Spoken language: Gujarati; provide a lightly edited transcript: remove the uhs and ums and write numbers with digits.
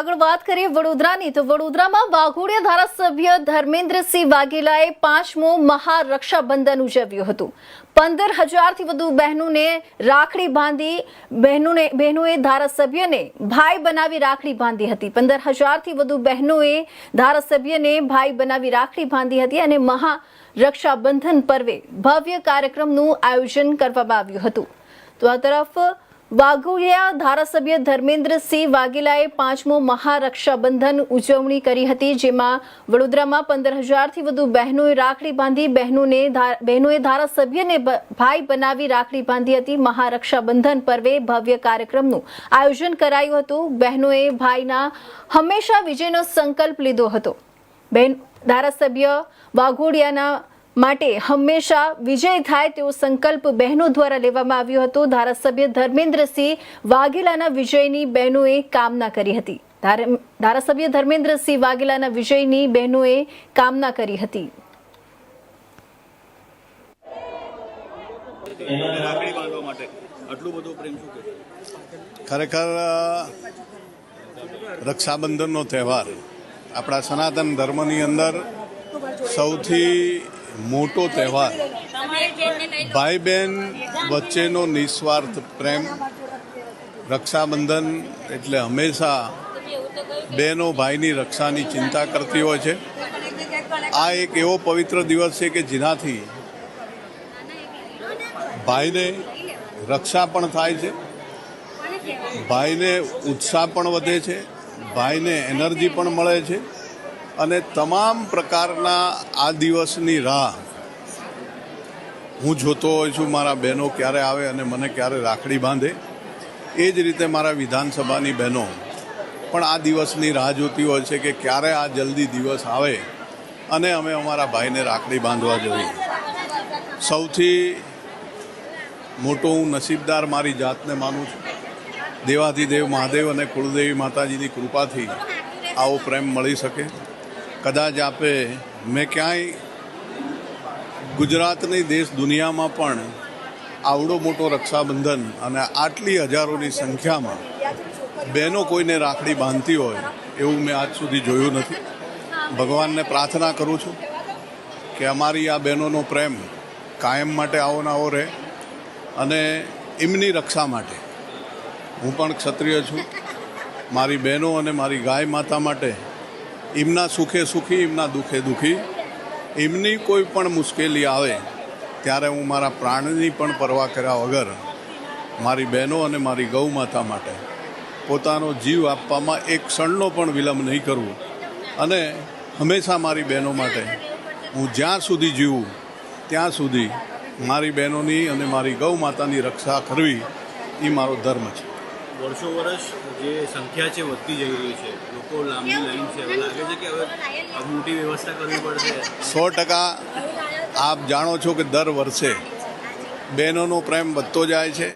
આગળ વાત કરીએ વડોદરાની તો વડોદરામાં વાઘોડિયા ધારાસભ્ય ધર્મેન્દ્રસિંહ વાઘેલાએ 5મો મહારક્ષાબંધન ઉજવ્યું હતું। 15,000થી વધુ બહેનોને રાખડી બાંધી બહેનોએ ધારાસભ્યને ભાઈ બનાવી રાખડી બાંધી હતી। 15,000થી વધુ બહેનોએ ધારાસભ્યને ભાઈ બનાવી રાખડી બાંધી હતી અને મહારક્ષાબંધન પર્વે ભવ્ય કાર્યક્રમનું આયોજન કરવામાં આવ્યું હતું। તો આ તરફ વાઘોડિયા ધારાસભ્ય ધર્મેન્દ્રસિંહ વાઘેલાએ 5મો મહારક્ષાબંધન ઉજવણી કરી હતી, જેમાં વડોદરામાં 15,000થી વધુ બહેનોએ રાખડી બાંધી બહેનોએ ધારાસભ્યને ભાઈ બનાવી રાખડી બાંધી હતી। મહારક્ષાબંધન પર્વે ભવ્ય કાર્યક્રમનું આયોજન કરાયું હતું। બહેનોએ ભાઈના હંમેશા વિજયનો સંકલ્પ લીધો હતો। ધારાસભ્ય વાઘોડિયાના માટે હંમેશા વિજય થાય તેવો સંકલ્પ બહેનો દ્વારા લેવામાં આવ્યો હતો। ધારાસભ્ય ધર્મેન્દ્રસિંહ વાઘેલાના વિજયની બહેનોએ કામના કરી હતી। ધારાસભ્ય ધર્મેન્દ્રસિંહ વાઘેલાના વિજયની બહેનોએ કામના કરી હતી। ખરેખર રક્ષાબંધનનો તહેવાર આપણા સનાતન ધર્મની અંદર સૌથી મોટો તહેવાર, ભાઈ બહેન વચ્ચેનો નિસ્વાર્થ પ્રેમ। રક્ષાબંધન એટલે હંમેશા બહેનો ભાઈની રક્ષાની ચિંતા કરતી હોય છે। આ એક એવો પવિત્ર દિવસ છે કે જેનાથી ભાઈને રક્ષા પણ થાય છે, ભાઈને ઉત્સાહ પણ વધે છે, ભાઈને એનર્જી પણ મળે છે અને તમામ પ્રકારના આ દિવસની રાહ હું જોતો હોઉં છું। મારા બહેનો ક્યારે આવે અને મને ક્યારે રાખડી બાંધે। એ જ રીતે મારા વિધાનસભાની બહેનો પણ આ દિવસની રાહ જોતી હોય છે કે ક્યારે આ જલ્દી દિવસ આવે અને અમે અમારા ભાઈને રાખડી બાંધવા જઈએ। સૌથી મોટો હું નસીબદાર મારી જાતને માનું છું। દેવાધિદેવ મહાદેવ અને કુળદેવી માતાજીની કૃપાથી આવો પ્રેમ મળી શકે। કદાચ મેં ક્યાંય ગુજરાતની દેશ દુનિયામાં પણ આવડો મોટો રક્ષાબંધન અને આટલી હજારોની સંખ્યામાં બહેનો કોઈને રાખડી બાંધતી હોય એવું મેં આજ સુધી જોયું નથી। ભગવાનને પ્રાર્થના કરું છું કે અમારી આ બહેનોનો પ્રેમ કાયમ માટે આવો ને આવો રહે અને એમની રક્ષા માટે હું પણ ક્ષત્રિય છું। મારી બહેનો અને મારી ગાય માતા માટે એમના સુખે સુખી, એમના દુઃખે દુઃખી, એમની કોઈ પણ મુશ્કેલી આવે ત્યારે હું મારા પ્રાણની પણ પરવા કર્યા વગર મારી બહેનો અને મારી ગૌ માતા માટે પોતાનો જીવ આપવામાં એક ક્ષણનો પણ વિલંબ નહીં કરવું અને હંમેશા મારી બહેનો માટે હું જ્યાં સુધી જીવું ત્યાં સુધી મારી બહેનોની અને મારી ગૌ માતાની રક્ષા કરવી એ મારો ધર્મ છે। વર્ષો વર્ષ જે સંખ્યા છે વધતી જઈ રહી છે, લોકો લાંબી લાઈન છે, હવે લાગે છે કે હવે મોટી વ્યવસ્થા કરવી પડશે। 100% આપ જાણો છો કે દર વર્ષે બહેનોનો પ્રેમ વધતો જાય છે।